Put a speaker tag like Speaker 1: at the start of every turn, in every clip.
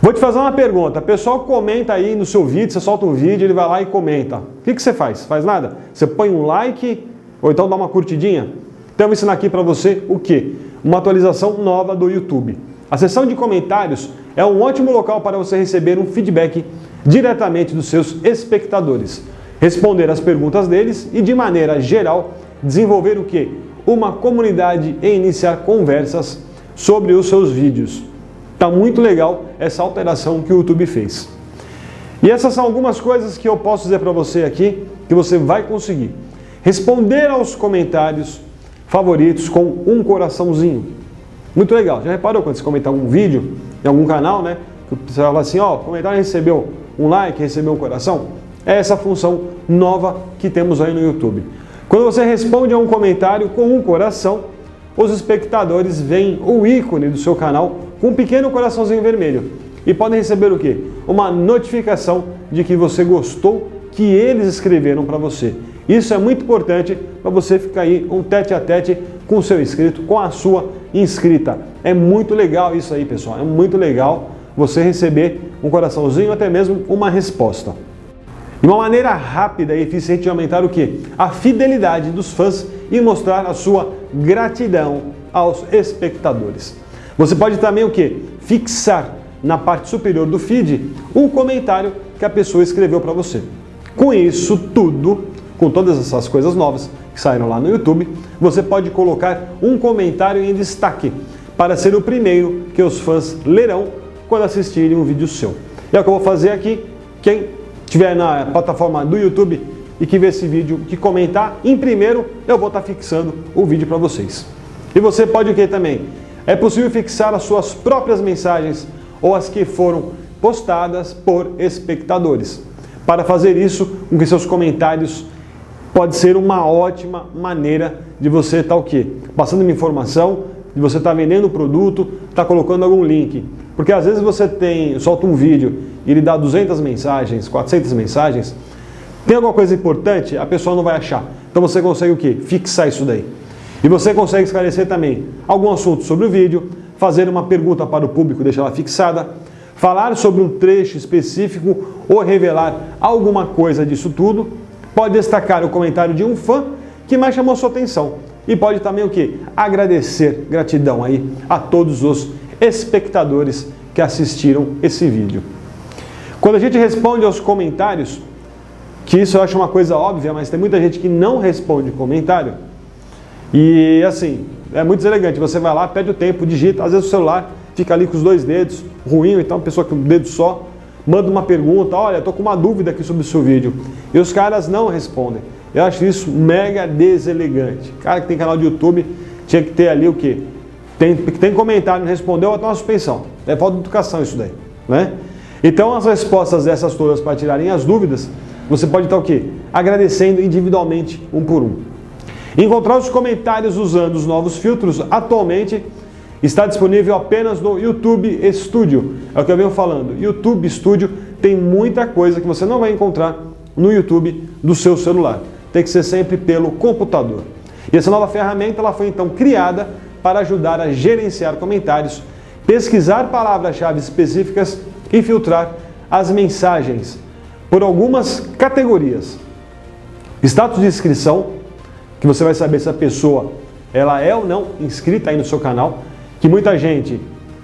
Speaker 1: Vou te fazer uma pergunta. O pessoal comenta aí no seu vídeo, você solta um vídeo, ele vai lá e comenta. O que você faz? Faz nada? Você põe um like ou então dá uma curtidinha? Então eu vou ensinar aqui para você o quê? Uma atualização nova do YouTube. A seção de comentários é um ótimo local para você receber um feedback diretamente dos seus espectadores, responder as perguntas deles e, de maneira geral, desenvolver o quê? Uma comunidade e iniciar conversas sobre os seus vídeos. Tá muito legal essa alteração que o YouTube fez. E essas são algumas coisas que eu posso dizer para você aqui que você vai conseguir. Responder aos comentários favoritos com um coraçãozinho. Muito legal. Já reparou quando você comenta algum vídeo em algum canal, né? Você fala assim, ó, o comentário recebeu um like, recebeu um coração? É essa função nova que temos aí no YouTube. Quando você responde a um comentário com um coração, os espectadores veem o ícone do seu canal com um pequeno coraçãozinho vermelho e podem receber o quê? Uma notificação de que você gostou, que eles escreveram para você. Isso é muito importante para você ficar aí um tete a tete com o seu inscrito, com a sua inscrita. É muito legal isso aí, pessoal. É muito legal você receber um coraçãozinho, até mesmo uma resposta. E uma maneira rápida e eficiente de aumentar o quê? A fidelidade dos fãs e mostrar a sua gratidão aos espectadores. Você pode também o quê? Fixar na parte superior do feed um comentário que a pessoa escreveu para você. Com isso tudo, com todas essas coisas novas que saíram lá no YouTube, você pode colocar um comentário em destaque para ser o primeiro que os fãs lerão quando assistirem um vídeo seu. E é o que eu vou fazer aqui. Quem estiver na plataforma do YouTube e que ver esse vídeo, que comentar em primeiro, eu vou estar fixando o vídeo para vocês. E você pode o que também? É possível fixar as suas próprias mensagens ou as que foram postadas por espectadores. Para fazer isso, com que seus comentários pode ser uma ótima maneira de você estar o quê? Passando uma informação, de você estar vendendo o produto, estar colocando algum link. Porque às vezes você solta um vídeo e ele dá 200 mensagens, 400 mensagens, tem alguma coisa importante, a pessoa não vai achar. Então você consegue o quê? Fixar isso daí. E você consegue esclarecer também algum assunto sobre o vídeo, fazer uma pergunta para o público, deixar ela fixada, falar sobre um trecho específico ou revelar alguma coisa disso tudo. Pode destacar o comentário de um fã que mais chamou sua atenção. E pode também o quê? Agradecer, gratidão aí a todos os espectadores que assistiram esse vídeo. Quando a gente responde aos comentários, que isso eu acho uma coisa óbvia, mas tem muita gente que não responde comentário. E assim, é muito deselegante. Você vai lá, perde o tempo, digita, às vezes o celular fica ali com os dois dedos, ruim, então a pessoa com o dedo só, manda uma pergunta, olha, estou com uma dúvida aqui sobre o seu vídeo. E os caras não respondem. Eu acho isso mega deselegante. Cara que tem canal de YouTube tinha que ter ali o quê? Tem comentário, não respondeu, até uma suspensão. É falta de educação isso daí, né? Então as respostas dessas todas para tirarem as dúvidas, você pode estar o quê? Agradecendo individualmente um por um. Encontrar os comentários usando os novos filtros atualmente está disponível apenas no YouTube Studio. É o que eu venho falando. YouTube Studio tem muita coisa que você não vai encontrar no YouTube do seu celular. Tem que ser sempre pelo computador. E essa nova ferramenta ela foi então criada para ajudar a gerenciar comentários, pesquisar palavras-chave específicas e filtrar as mensagens por algumas categorias. Status de inscrição, que você vai saber se a pessoa ela é ou não inscrita aí no seu canal, que muita gente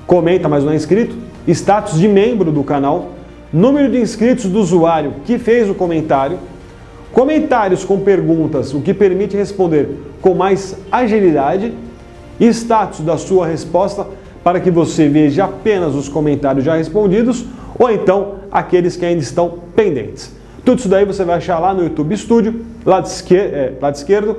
Speaker 1: comenta, mas não é inscrito. Status de membro do canal, número de inscritos do usuário que fez o comentário, comentários com perguntas, o que permite responder com mais agilidade, e status da sua resposta para que você veja apenas os comentários já respondidos ou então aqueles que ainda estão pendentes. Tudo isso daí você vai achar lá no YouTube Studio, lado esquerdo,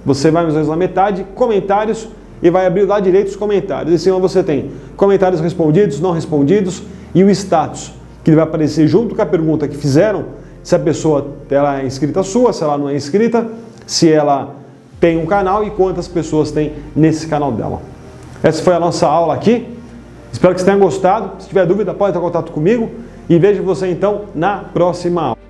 Speaker 1: você vai mais ou menos na metade, comentários, e vai abrir lá direito os comentários. Em cima você tem comentários respondidos, não respondidos e o status, que vai aparecer junto com a pergunta que fizeram, se a pessoa ela é inscrita sua, se ela não é inscrita, se ela tem um canal e quantas pessoas tem nesse canal dela. Essa foi a nossa aula aqui. Espero que você tenha gostado. Se tiver dúvida, pode entrar em contato comigo e vejo você então na próxima aula.